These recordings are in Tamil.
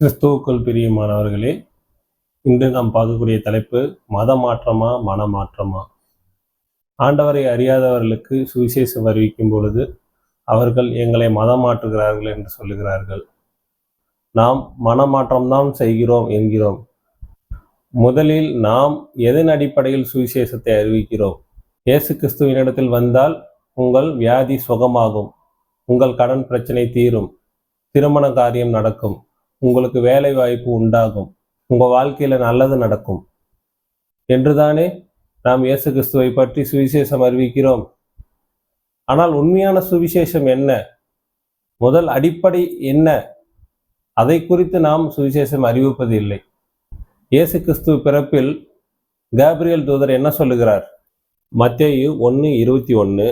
கிறிஸ்துவுக்குள் பிரியமானவர்களே, இன்று நாம் பார்க்கக்கூடிய தலைப்பு மத மாற்றமா மனமாற்றமா. ஆண்டவரை அறியாதவர்களுக்கு சுவிசேஷம் அறிவிக்கும் பொழுது அவர்கள் எங்களை மதம் மாற்றுகிறார்கள் என்று சொல்லுகிறார்கள். நாம் மனமாற்றம்தான் செய்கிறோம் என்கிறோம். முதலில் நாம் எதன் அடிப்படையில் சுவிசேஷத்தை அறிவிக்கிறோம்? இயேசு கிறிஸ்துவினிடத்தில் வந்தால் உங்கள் வியாதி சுகமாகும், உங்கள் கடன் பிரச்சனை தீரும், திருமண காரியம் நடக்கும், உங்களுக்கு வேலை வாய்ப்பு உண்டாகும், உங்கள் வாழ்க்கையில் நல்லது நடக்கும் என்றுதானே நாம் இயேசு கிறிஸ்துவை பற்றி சுவிசேஷம் அறிவிக்கிறோம். ஆனால் உண்மையான சுவிசேஷம் என்ன? முதல் அடிப்படை என்ன? அதை குறித்து நாம் சுவிசேஷம் அறிவிப்பது இல்லை. இயேசு கிறிஸ்துவ பிறப்பில் காபிரியல் தூதர் என்ன சொல்லுகிறார்? மத்தேயு 1:21,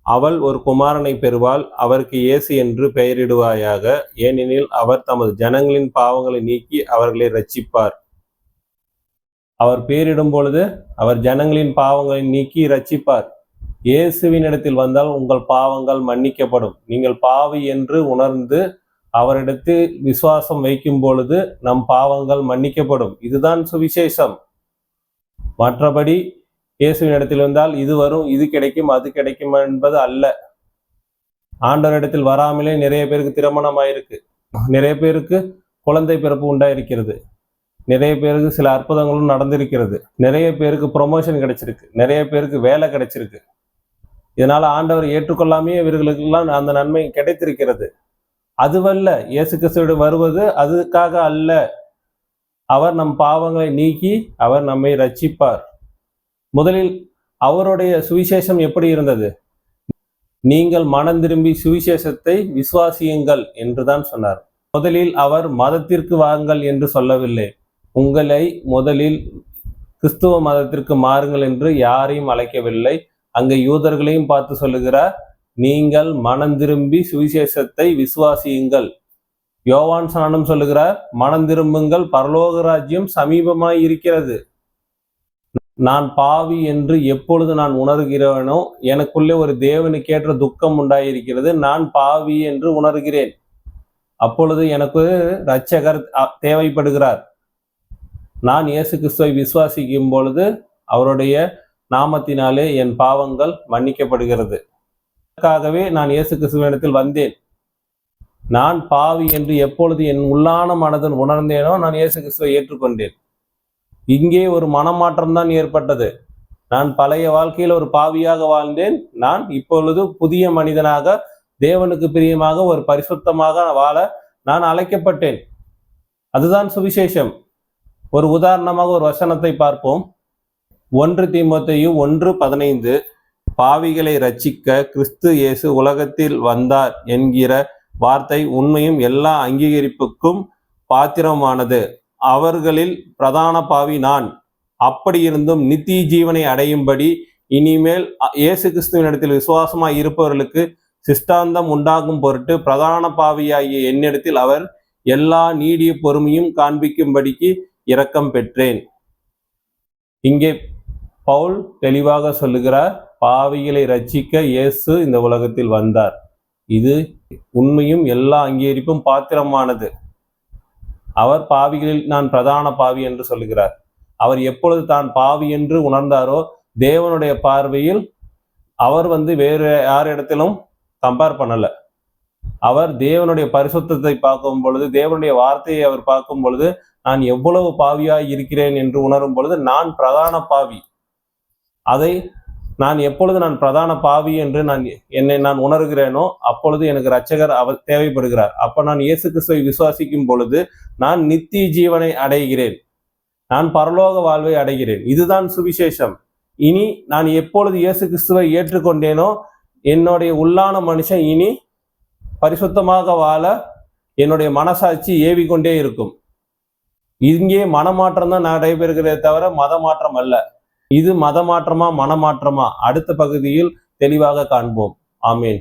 அவள் ஒரு குமாரனை பெறுவாள், அவருக்கு இயேசு என்று பெயரிடுவாயாக, ஏனெனில் அவர் தமது ஜனங்களின் பாவங்களை நீக்கி அவர்களை இரட்சிப்பார். அவர் பெயரிடும் பொழுது அவர் ஜனங்களின் பாவங்களை நீக்கி இரட்சிப்பார். இயேசுவின் இடத்தில் வந்தால் உங்கள் பாவங்கள் மன்னிக்கப்படும். நீங்கள் பாவி என்று உணர்ந்து அவரிடத்தில் விசுவாசம் வைக்கும் பொழுது நம் பாவங்கள் மன்னிக்கப்படும். இதுதான் சுவிசேஷம். மற்றபடி இயேசுவின் இடத்தில் வந்தால் இது வரும், இது கிடைக்கும், அது கிடைக்கும் என்பது அல்ல. ஆண்டவரிடத்தில் வராமலே நிறைய பேருக்கு திருமணம் ஆயிருக்கு, நிறைய பேருக்கு குழந்தை பிறப்பு உண்டாயிருக்கிறது, நிறைய பேருக்கு சில அற்புதங்களும் நடந்திருக்கிறது, நிறைய பேருக்கு ப்ரொமோஷன் கிடைச்சிருக்கு, நிறைய பேருக்கு வேலை கிடைச்சிருக்கு. இதனால ஆண்டவர் ஏற்றுக்கொள்ளாமே இவர்களுக்கெல்லாம் அந்த நன்மை கிடைத்திருக்கிறது. அதுவல்ல, இயேசு கிறிஸ்துவோடு வருவது அதுக்காக அல்ல. அவர் நம் பாவங்களை நீக்கி அவர் நம்மை ரட்சிப்பார். முதலில் அவருடைய சுவிசேஷம் எப்படி இருந்தது? நீங்கள் மனம் திரும்பி சுவிசேஷத்தை விசுவாசியுங்கள் என்றுதான் சொன்னார். முதலில் அவர் மதத்திற்கு வாருங்கள் என்று சொல்லவில்லை. உங்களை முதலில் கிறிஸ்துவ மதத்திற்கு மாறுங்கள் என்று யாரையும் அழைக்கவில்லை. அங்கே யூதர்களையும் பார்த்து சொல்லுகிறார், நீங்கள் மனம் திரும்பி சுவிசேஷத்தை விசுவாசியுங்கள். யோவான் ஸ்நானம் சொல்லுகிறார், மனம் திரும்புங்கள், பரலோக ராஜ்யம் சமீபமாய் இருக்கிறது. நான் பாவி என்று எப்பொழுது நான் உணர்கிறேனோ எனக்குள்ளே ஒரு தேவனுக்கேற்ற துக்கம் உண்டாயிருக்கிறது. நான் பாவி என்று உணர்கிறேன். அப்பொழுது எனக்கு இரட்சகர் தேவைப்படுகிறார். நான் இயேசு கிறிஸ்துவை விசுவாசிக்கும் பொழுது அவருடைய நாமத்தினாலே என் பாவங்கள் மன்னிக்கப்படுகிறது. அதற்காகவே நான் இயேசு கிறிஸ்துவினிடத்தில் வந்தேன். நான் பாவி என்று எப்பொழுது என் உள்ளான மனதில் உணர்ந்தேனோ நான் இயேசு கிறிஸ்துவை ஏற்றுக்கொண்டேன். இங்கே ஒரு மனமாற்றம் தான் ஏற்பட்டது. நான் பழைய வாழ்க்கையில் ஒரு பாவியாக வாழ்ந்தேன். நான் இப்பொழுது புதிய மனிதனாக தேவனுக்கு பிரியமாக ஒரு பரிசுத்தமாக வாழ நான் அழைக்கப்பட்டேன். அதுதான் சுவிசேஷம். ஒரு உதாரணமாக ஒரு வசனத்தை பார்ப்போம். 1 தீமோத்தேயு 1:15, பாவிகளை இரட்சிக்க கிறிஸ்து இயேசு உலகத்தில் வந்தார் என்கிற வார்த்தை உண்மையும் எல்லா அங்கீகரிப்புக்கும் பாத்திரமானது. அவர்களில் பிரதான பாவி நான். அப்படி இருந்தும் நித்திய ஜீவனை அடையும்படி இனிமேல் இயேசு கிறிஸ்துவினிடத்தில் விசுவாசமாய் இருப்பவர்களுக்கு சிஷ்டாந்தம் உண்டாகும் பொருட்டு பிரதான பாவியாகிய என்னிடத்தில் அவர் எல்லா நீடிய பொறுமையும் காண்பிக்கும்படிக்கு இரக்கம் பெற்றேன். இங்கே பவுல் தெளிவாக சொல்லுகிறார், பாவிகளை இரட்சிக்க இயேசு இந்த உலகத்தில் வந்தார். இது உண்மையும் எல்லா அங்கீகரிப்பும் பாத்திரமானது. அவர் பாவிகளில் நான் பிரதான பாவி என்று சொல்லுகிறார். அவர் எப்பொழுது தான் பாவி என்று உணர்ந்தாரோ தேவனுடைய பார்வையில் அவர் வேறு யாரிடத்திலும் கம்பேர் பண்ணல. அவர் தேவனுடைய பரிசுத்தத்தை பார்க்கும் பொழுது, தேவனுடைய வார்த்தையை அவர் பார்க்கும் பொழுது, நான் எவ்வளவு பாவியாய் இருக்கிறேன் என்று உணரும் பொழுது நான் பிரதான பாவி. அதை நான் எப்பொழுது நான் பிரதான பாவி என்று என்னை நான் உணர்கிறேனோ அப்பொழுது எனக்கு இரட்சகர் அவர் தேவைப்படுகிறார். அப்ப நான் இயேசு கிறிஸ்துவை விசுவாசிக்கும் பொழுது நான் நித்திய ஜீவனை அடைகிறேன், நான் பரலோக வாழ்வை அடைகிறேன். இதுதான் சுவிசேஷம். இனி நான் எப்பொழுது இயேசு கிறிஸ்துவை ஏற்றுக்கொண்டேனோ என்னுடைய உள்ளான மனுஷன் இனி பரிசுத்தமாக வாழ என்னுடைய மனசாட்சி ஏவிக்கொண்டே இருக்கும். இங்கே மனமாற்றம் தான் நடைபெறுகிறதே தவிர மத மாற்றம் அல்ல. இது மத மாற்றமா மனமாற்றமா? அடுத்த பகுதியில் தெளிவாக காண்போம். ஆமேன்.